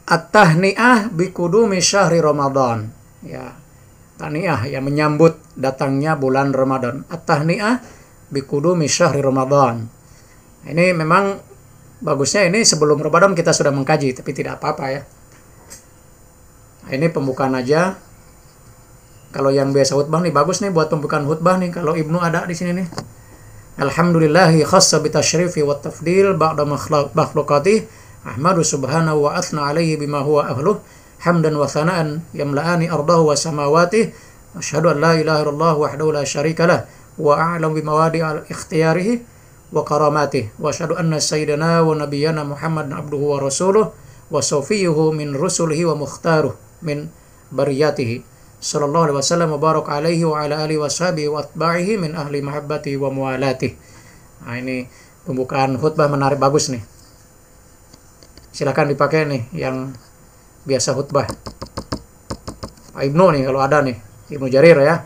At-tahni'ah biqudumi syahri Ramadan. Ya, tahniah yang menyambut datangnya bulan Ramadan. At-tahni'ah biqudumi syahri Ramadan. Ini memang bagusnya ini sebelum Ramadan kita sudah mengkaji, tapi tidak apa-apa ya. Ini pembukaan aja. Kalau yang biasa khutbah nih bagus nih buat pembukaan khutbah nih kalau Ibnu ada di sini nih. Alhamdulillahi khassa bitashrifi wa tafdil ba'da makhluqatih ahmadu subhanahu wa athna alaihi bima huwa ahluh hamdan wa thana'an yamla'ani ardahu wa samawatih asyhadu an la ilaha illallah wahdahu la syarikalah wa a'lam bimawadi al-ikhtiyarihi wa karamatih wa asyhadu anna sayyidana wa nabiyyana Muhammadan abduhu wa rasuluh wa safiyuhu min rusulihi wa mukhtaruh min bariyatihi sallallahu alaihi wasallam wa barak alaihi wa ala alihi wa sahbihi wa atba'ihi min ahli mahabbati wa muwalati. Nah, ini pembukaan khutbah menarik bagus nih. Silakan dipakai nih yang biasa khutbah. Pak Ibnu nih kalau ada nih, Ibnu Jarir ya.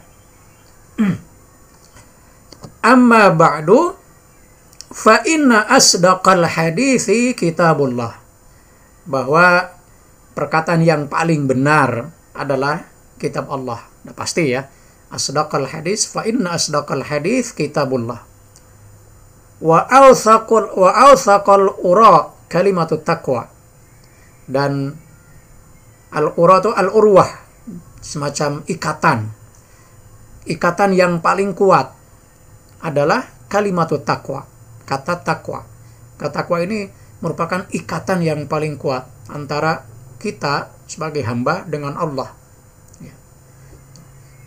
Amma ba'du fa inna asdaqal hadithi kitabullah. Bahwa perkataan yang paling benar adalah kitab Allah. Nah, pasti ya. Asdaqal hadis fa inna asdaqal hadis kitabullah. Wa awthaqal ura kalimatut taqwa. Dan al-ura itu al-urwah, semacam ikatan. Ikatan yang paling kuat adalah kalimatut taqwa. Kata takwa. Kata takwa ini merupakan ikatan yang paling kuat antara kita sebagai hamba dengan Allah.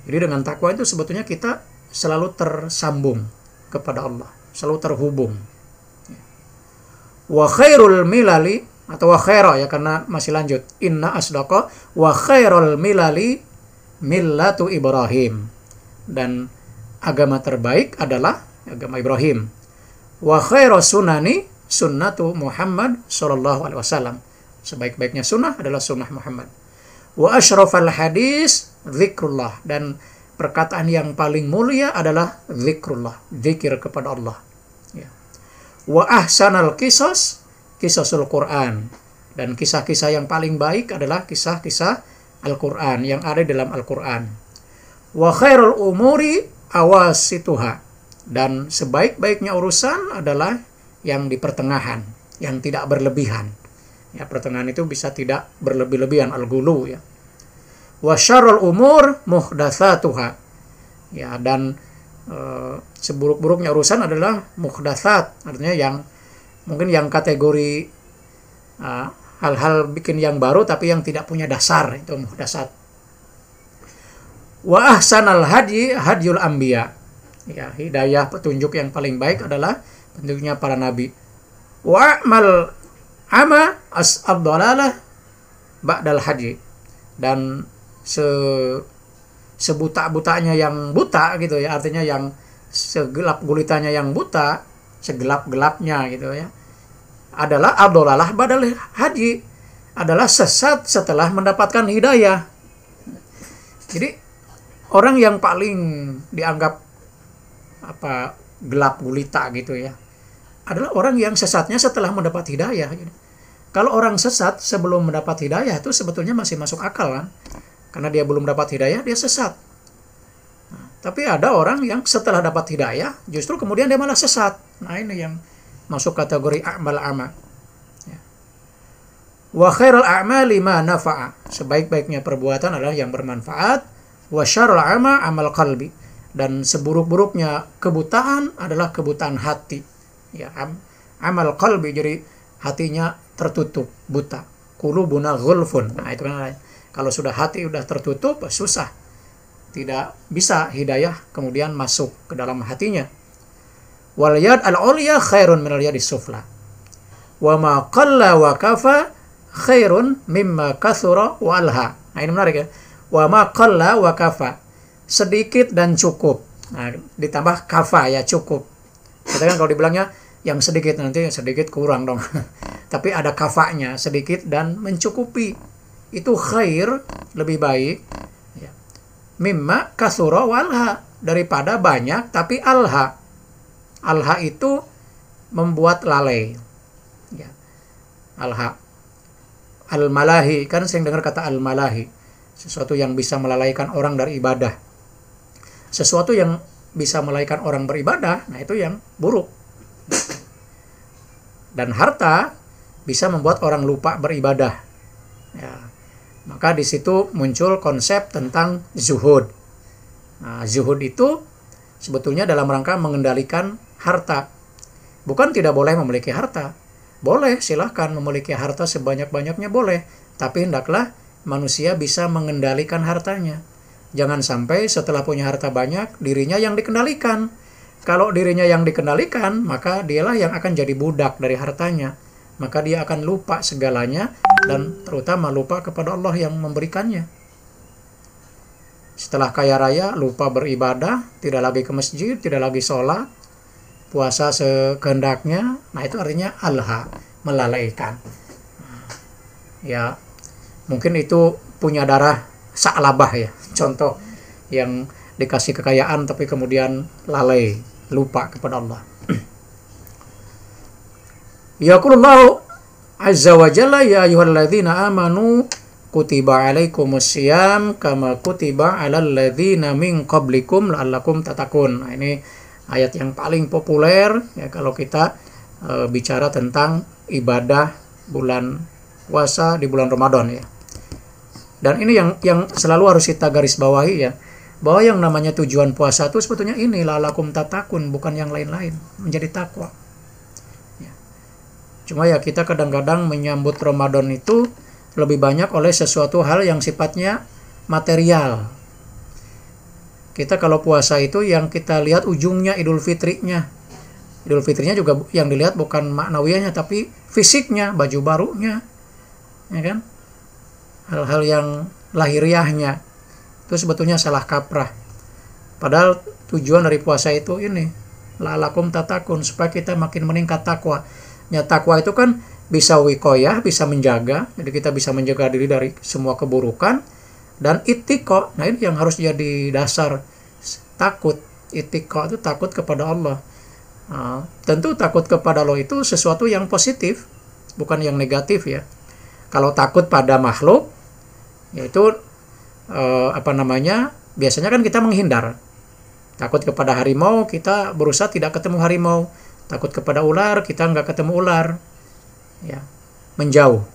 Jadi dengan takwa itu sebetulnya kita selalu tersambung kepada Allah, selalu terhubung. Wa khairul milali atau wa khaira ya karena masih lanjut. Inna asdaqa wa khairul milali millatu Ibrahim. Dan agama terbaik adalah agama Ibrahim. Wa khairu sunani sunnatu Muhammad sallallahu alaihi wasallam. Sebaik-baiknya sunnah adalah sunnah Muhammad. Wa asyrafal hadis zikrullah, dan perkataan yang paling mulia adalah zikrullah, zikir kepada Allah ya. Wa ahsanal qisas qisasul Quran, dan kisah-kisah yang paling baik adalah kisah-kisah Al-Quran yang ada dalam Al-Quran. Wa khairul umuri awasituha, dan sebaik-baiknya urusan adalah yang di pertengahan, yang tidak berlebihan. Ya, pertengahan itu bisa tidak berlebih-lebihan, al-ghulu ya. Wa syarrul umur muhdatsatuha. Ya, dan seburuk-buruknya urusan adalah muhdatsat, artinya yang mungkin yang kategori hal-hal bikin yang baru tapi yang tidak punya dasar, itu muhdatsat. Wa ahsanal hadi hadyul anbiya. Ya, hidayah petunjuk yang paling baik adalah petunjuknya para nabi. Wa amal ama as-abdalalah ba'dal haji, dan sebuta-butanya yang buta gitu ya, artinya yang segelap gulitanya yang buta, segelap-gelapnya gitu ya, adalah abdalalah ba'dal haji, adalah sesat setelah mendapatkan hidayah. Jadi orang yang paling dianggap gelap gulita gitu ya adalah orang yang sesatnya setelah mendapat hidayah gitu. Kalau orang sesat sebelum mendapat hidayah itu sebetulnya masih masuk akal kan, karena dia belum dapat hidayah dia sesat. Nah, tapi ada orang yang setelah dapat hidayah justru kemudian dia malah sesat. Nah, ini yang masuk kategori a'mal ama ya. Wa khairul a'mali ma nafa'a, sebaik-baiknya perbuatan adalah yang bermanfaat. Wa syarrul ama amal qalbi, dan seburuk-buruknya kebutaan adalah kebutaan hati ya. Amal qalbi, jadi hatinya tertutup, buta. Qulubuna ghulfun. Nah, itu kan kalau sudah hati sudah tertutup susah, tidak bisa hidayah kemudian masuk ke dalam hatinya. Wal yad al-ulya khairun minal yadis sufla, wa ma qalla wa kafa khairun mimma kathura wa alha. Nah, ini menarik ya. Wa ma qalla wa kafa, sedikit dan cukup. Nah, ditambah kafa ya, cukup. Kita kan kalau dibilangnya yang sedikit, nanti sedikit kurang dong. Tapi ada kafanya, sedikit dan mencukupi. Itu khair, lebih baik ya. Mimma kathura wa alha, daripada banyak tapi alha. Alha itu membuat lalai ya. Alha Al-malahi, kan sering dengar kata al-malahi. Sesuatu yang bisa melalaikan orang dari ibadah. Sesuatu yang bisa melalaikan orang beribadah, nah itu yang buruk. Dan harta bisa membuat orang lupa beribadah. Ya. Maka di situ muncul konsep tentang zuhud. Nah, zuhud itu sebetulnya dalam rangka mengendalikan harta. Bukan tidak boleh memiliki harta. Boleh, silahkan memiliki harta sebanyak-banyaknya boleh. Tapi hendaklah manusia bisa mengendalikan hartanya. Jangan sampai setelah punya harta banyak, dirinya yang dikendalikan. Kalau dirinya yang dikendalikan, maka dialah yang akan jadi budak dari hartanya. Maka dia akan lupa segalanya, dan terutama lupa kepada Allah yang memberikannya. Setelah kaya raya, lupa beribadah, tidak lagi ke masjid, tidak lagi sholat, puasa sekehendaknya. Nah itu artinya alha, melalaikan. Ya, mungkin itu punya darah sa'labah ya, contoh yang dikasih kekayaan tapi kemudian lalai, lupa kepada Allah. Yaqulullahu azza wa jalla ya ayyuhalladzina amanu kutiba alaikumusiyam kama kutiba alal ladzina min qablikum la'allakum tattaqun. Nah, ini ayat yang paling populer ya kalau kita bicara tentang ibadah bulan puasa di bulan Ramadan ya. Dan ini yang selalu harus kita garis bawahi ya, bahwa yang namanya tujuan puasa itu sebetulnya ini la'allakum tattaqun, bukan yang lain-lain, menjadi takwa. Ya. Cuma ya kita kadang-kadang menyambut Ramadan itu lebih banyak oleh sesuatu hal yang sifatnya material. Kita kalau puasa itu yang kita lihat ujungnya Idul Fitrinya. Idul Fitrinya juga yang dilihat bukan maknawiyahnya tapi fisiknya, baju barunya. Ya kan? Hal-hal yang lahiriahnya. Itu sebetulnya salah kaprah. Padahal tujuan dari puasa itu ini, la'allakum tattaqun, supaya kita makin meningkat takwa. Ya, takwa itu kan bisa wiqayah, bisa menjaga. Jadi kita bisa menjaga diri dari semua keburukan. Dan ittiqa, nah ini yang harus jadi dasar takut. Ittiqa itu takut kepada Allah. Nah, tentu takut kepada Allah itu sesuatu yang positif, bukan yang negatif ya. Kalau takut pada makhluk, yaitu biasanya kan kita menghindar. Takut kepada harimau, kita berusaha tidak ketemu harimau. Takut kepada ular, kita nggak ketemu ular. Ya, menjauh.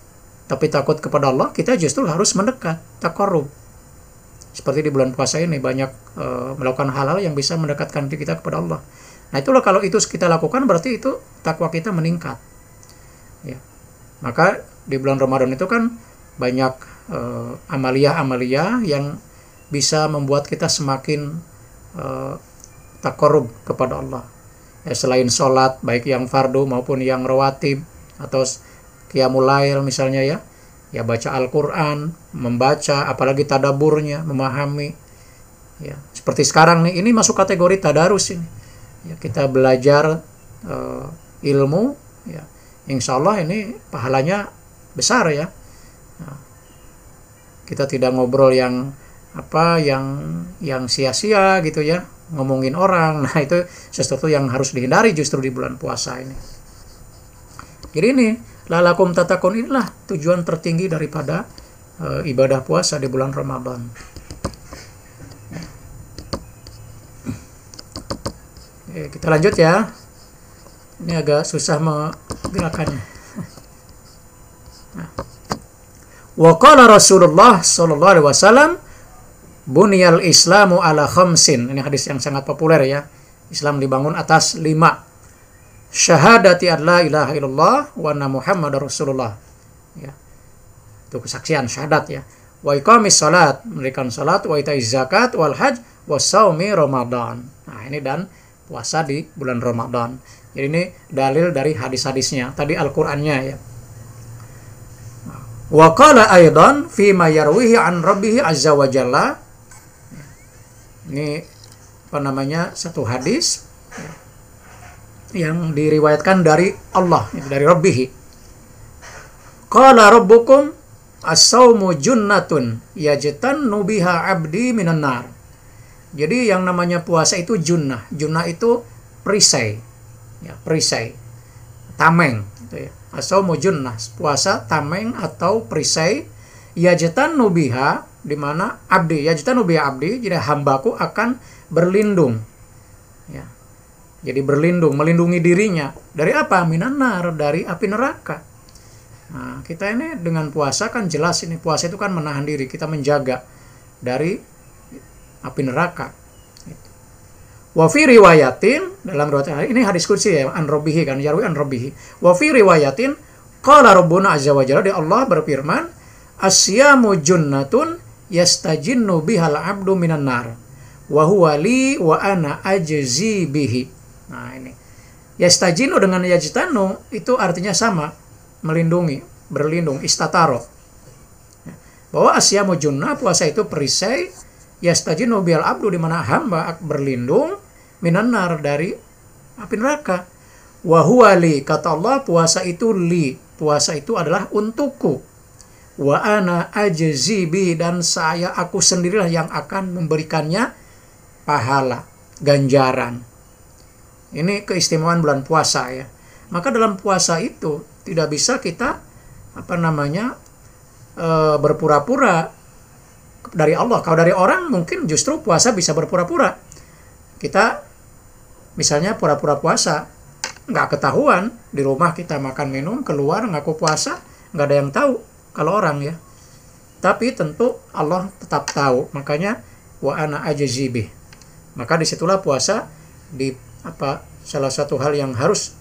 Tapi takut kepada Allah, kita justru harus mendekat, taqarrub. Seperti di bulan puasa ini banyak melakukan hal-hal yang bisa mendekatkan diri kita kepada Allah. Nah itulah, kalau itu kita lakukan berarti itu takwa kita meningkat. Ya. Maka di bulan Ramadan itu kan banyak amalia-amalia yang bisa membuat kita semakin taqarrub kepada Allah. Ya, selain sholat, baik yang fardu maupun yang rawatib, atau qiyamul lail misalnya ya, baca Al-Quran, membaca, apalagi tadaburnya, memahami. Ya, seperti sekarang nih, ini masuk kategori tadarus ini. Ya, kita belajar ilmu, ya, insya Allah ini pahalanya besar ya. Nah, kita tidak ngobrol yang sia-sia gitu ya, ngomongin orang. Nah itu sesuatu yang harus dihindari justru di bulan puasa ini. Jadi ini la'allakum tattaqun, inilah tujuan tertinggi daripada ibadah puasa di bulan Ramadan. Oke, kita lanjut ya. Ini agak susah menggerakannya. Wa qala Rasulullah sallallahu alaihi wasallam buniyal islamu ala khamsin. Ini hadis yang sangat populer ya. Islam dibangun atas 5. Syahadati an la ilaha illallah wa anna Muhammadar Rasulullah. Ya. Itu kesaksian syahadat ya. Wa iqamis salat, mendirikan salat, wa itaiz zakat, wal hajj, wa shaumi Ramadan. Nah, ini dan puasa di bulan Ramadan. Jadi ini dalil dari hadis-hadisnya. Tadi Al-Qur'annya ya. Wa qala aidan fi ma yarwihi an rabbih azza wa jalla. Ini satu hadis yang diriwayatkan dari Allah, dari Rabbih. Qala rabbukum as-saumu junnatun yajtannu biha 'abdi minan nar. Jadi yang namanya puasa itu junnah. Junnah itu perisai. Ya, perisai. Tameng gitu ya. As-saumu junnah, puasa tameng atau perisai, yajtanu biha, di mana abdi, yajtanu biha abdi, jadi hambaku akan berlindung. Ya. Jadi berlindung, melindungi dirinya dari apa? Minan nar, dari api neraka. Nah, kita ini dengan puasa kan jelas ini, puasa itu kan menahan diri, kita menjaga dari api neraka. Wa fi riwayatin, dalam riwayat ini hadis qudsi ya, an rabbihi kan, yarwi an rabbihi. Wa fi riwayatin qala rabbuna azza wa jalla, Allah berfirman, asyamu junnatun yastajinnu bihal abdu minan nar wa huwa li wa ana ajzi bihi. Nah, ini yastajinu dengan yajtanu itu artinya sama, melindungi, berlindung, istataro. Bahwa asyamu junnah, puasa itu perisai, yastajinu bihal abdu, di mana hamba berlindung, minan nar, dari api neraka. Wa huwa li, kata Allah, puasa itu li, puasa itu adalah untukku. Wa ana ajzi bi, dan aku sendirilah yang akan memberikannya pahala, ganjaran. Ini keistimewaan bulan puasa ya. Maka dalam puasa itu tidak bisa kita berpura-pura dari Allah. Kalau dari orang mungkin justru puasa bisa berpura-pura. Kita misalnya pura-pura puasa, nggak ketahuan, di rumah kita makan minum, keluar ngaku puasa, nggak ada yang tahu kalau orang ya. Tapi tentu Allah tetap tahu. Makanya wa ana ajzi bih. Maka disitulah puasa salah satu hal yang harus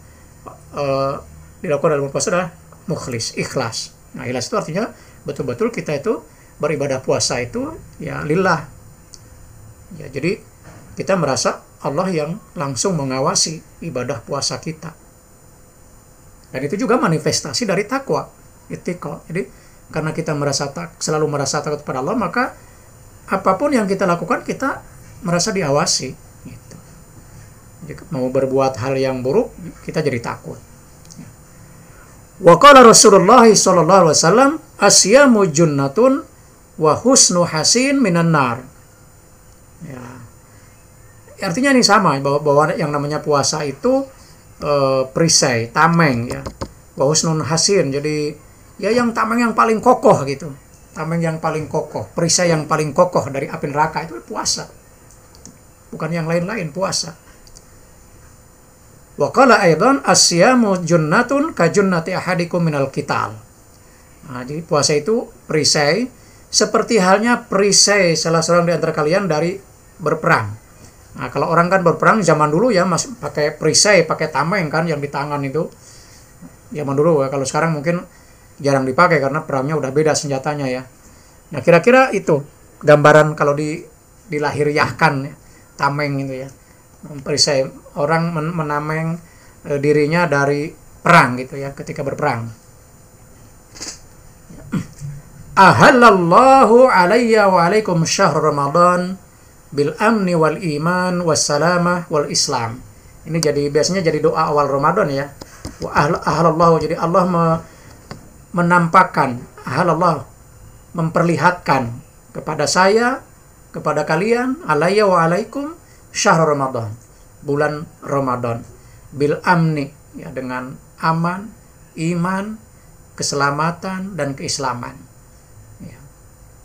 dilakukan dalam puasa adalah mukhlis, ikhlas. Nah, ikhlas itu artinya betul-betul kita itu beribadah puasa itu ya lillah. Ya, jadi kita merasa Allah yang langsung mengawasi ibadah puasa kita. Dan itu juga manifestasi dari takwa, ittiqa. Jadi karena kita selalu merasa takut kepada Allah, maka apapun yang kita lakukan kita merasa diawasi gitu. Jadi, mau berbuat hal yang buruk kita jadi takut. Wa qala Rasulullah sallallahu alaihi wasallam, asyamu junnatun wa husnu hasin minan nar. Ya. Artinya ini sama, bahwa yang namanya puasa itu perisai, tameng ya. Wa husnun hasin, jadi ya yang tameng yang paling kokoh gitu. Tameng yang paling kokoh, perisai yang paling kokoh dari api neraka itu puasa. Bukan yang lain-lain, puasa. Wa qala aidan asyamu junnatun ka junnati ahadikum minal qital. Nah, jadi puasa itu perisai seperti halnya perisai salah seorang di antara kalian dari berperang. Nah, kalau orang kan berperang zaman dulu ya masih pakai perisai, pakai tameng kan yang di tangan itu. Zaman dulu ya, kalau sekarang mungkin jarang dipakai karena perangnya udah beda senjatanya ya. Nah, kira-kira itu gambaran kalau dilahiriahkan ya, tameng itu ya. Perisai, orang menameng dirinya dari perang gitu ya, ketika berperang. Ahallallahu alayya wa alaikum syahr Ramadan bil amni wal iman was salamah wal islam. Ini biasanya jadi doa awal Ramadan ya. Wa ahallallahu, jadi Allah menampakkan, ahalallah, memperlihatkan kepada saya, kepada kalian, alayya wa alaikum syahr Ramadan, bulan Ramadan, bil amni, ya, dengan aman, iman, keselamatan dan keislaman. Ya.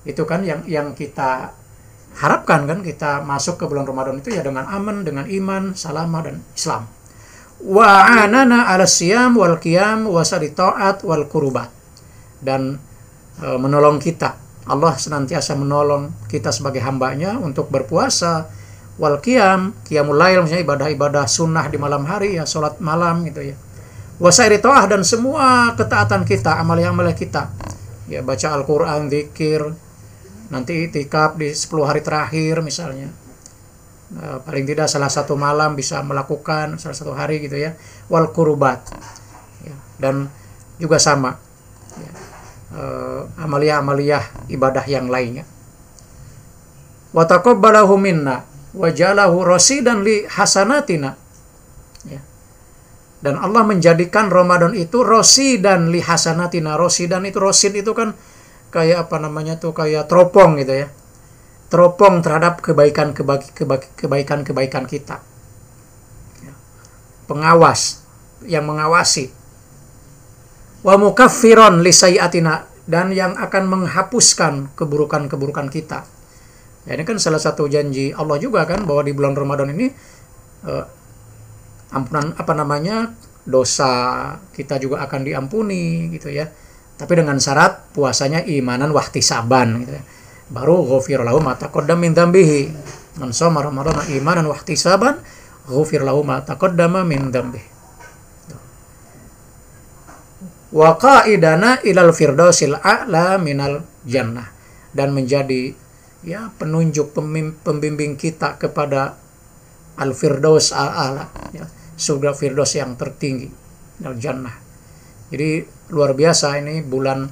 Itu kan yang kita harapkan kan, kita masuk ke bulan Ramadan itu ya dengan aman, dengan iman, salamah dan Islam. Wa anana 'ala siyam wal qiyam wa sari ta'at wal qurubat, dan menolong kita. Allah senantiasa menolong kita sebagai hambanya untuk berpuasa, wal qiyamul lail, misalnya ibadah-ibadah sunnah di malam hari ya, salat malam gitu ya. Wasairi ta'ah, dan semua ketaatan kita, amal-amal kita. Ya, baca Al-Qur'an, zikir, nanti itikaf di 10 hari terakhir misalnya. Paling tidak salah satu malam bisa melakukan, salah satu hari gitu ya. Wal qurubat. Ya, dan juga sama ya, amaliyah ibadah yang lainnya. Wa taqabbalahu minna wajalahu rasidan li hasanatina. Ya. Dan Allah menjadikan Ramadan itu rasidan li hasanatina. Rasidan itu, rosid itu kan kayak kayak teropong gitu ya. Teropong terhadap kebaikan kita. Ya. Pengawas yang mengawasi. Wa mukaffiron li sayyi'atina, dan yang akan menghapuskan keburukan-keburukan kita. Ya, ini kan salah satu janji Allah juga kan, bahwa di bulan Ramadan ini ampunan dosa kita juga akan diampuni gitu ya. Tapi dengan syarat puasanya imanan wahtisaban gitu ya. Baru ghufir lahu ma taqaddama min dzambihi. Man shoma ramadhana imanan wahtisaban ghufir lahu ma taqaddama min dzambihi. Wa qaidana ilal firdausil a'la minal jannah, dan menjadi ya penunjuk pembimbing kita kepada al-firdaus a'la, ya, surga firdaus yang tertinggi, al jannah. Jadi luar biasa ini bulan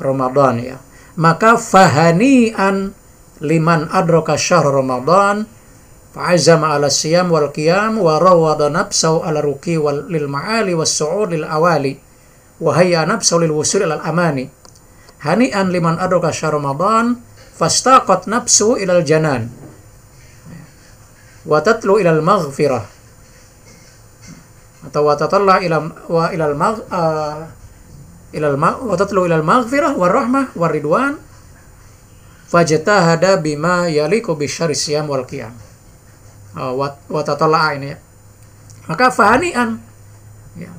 Ramadan ya. Maka fahani'an liman adraka syahr Ramadan fa'azama ala siyam wal qiyam wa rawada nafsahu ala ruki wal lil ma'ali was su'ud lil awali wa hayya nafsahu lil wusul al amani. Hani'an liman adraka syahr Ramadan fastaqat nafsu ilal janan wa tatlu ilal maghfirah atau wa tatalla ilal maghfirah war rahmah war ridwan fajtahada bima yaliqu bisyarri siyam wal qiyam. Wa tatalla ini ya. Maka fahani'an ya,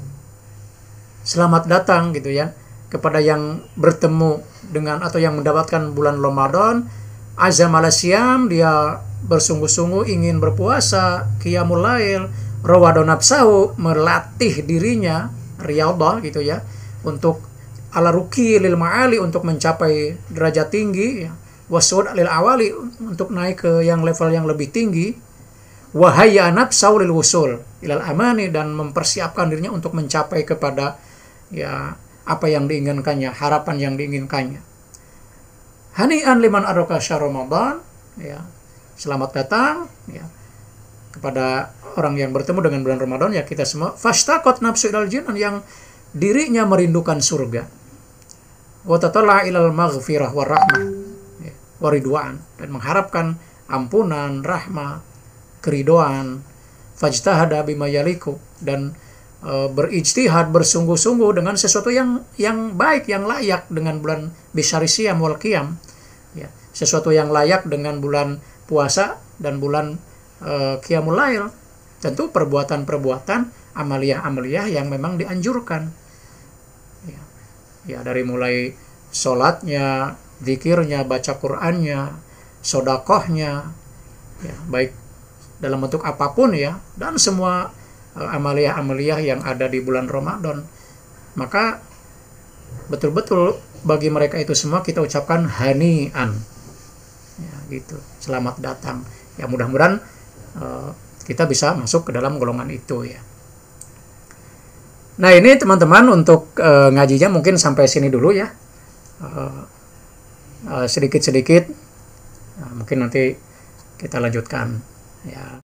selamat datang gitu ya kepada yang bertemu dengan atau yang mendapatkan bulan Ramadan. Azam ala siyam, dia bersungguh-sungguh ingin berpuasa, qiyamul lail, rawada nafsahu, melatih dirinya, riyadhah gitu ya, untuk ala ruki lil ma'ali, untuk mencapai derajat tinggi ya, wasud lil awali, untuk naik ke yang level yang lebih tinggi, wahayya nafsahu lil wusul ilal amani, dan mempersiapkan dirinya untuk mencapai kepada ya apa yang diinginkannya, harapan yang diinginkannya. Hani'an liman adraka syahr Ramadan ya, selamat datang ya kepada orang yang bertemu dengan bulan Ramadan ya, kita semua. Fashtaqat nafsu ilal jinan, yang dirinya merindukan surga. Wa tatalla ilal maghfirah war rahmah ya, waridwan, dan mengharapkan ampunan, rahmah, keridoan. Fajtahada bima yaliku, dan berijtihad, bersungguh-sungguh dengan sesuatu yang baik, yang layak dengan bulan bisyari siyam wal qiyam ya, sesuatu yang layak dengan bulan puasa dan bulan qiyamul lail. Tentu perbuatan-perbuatan, amaliyah-amaliyah yang memang dianjurkan ya, dari mulai sholatnya, zikirnya, baca Qur'annya, sodakohnya ya, baik dalam bentuk apapun ya, dan semua amaliyah-amaliyah yang ada di bulan Ramadan. Maka betul-betul bagi mereka itu semua kita ucapkan hani'an ya, gitu, selamat datang ya. Mudah-mudahan kita bisa masuk ke dalam golongan itu ya. Nah ini teman-teman, untuk ngajinya mungkin sampai sini dulu ya, sedikit-sedikit mungkin nanti kita lanjutkan ya.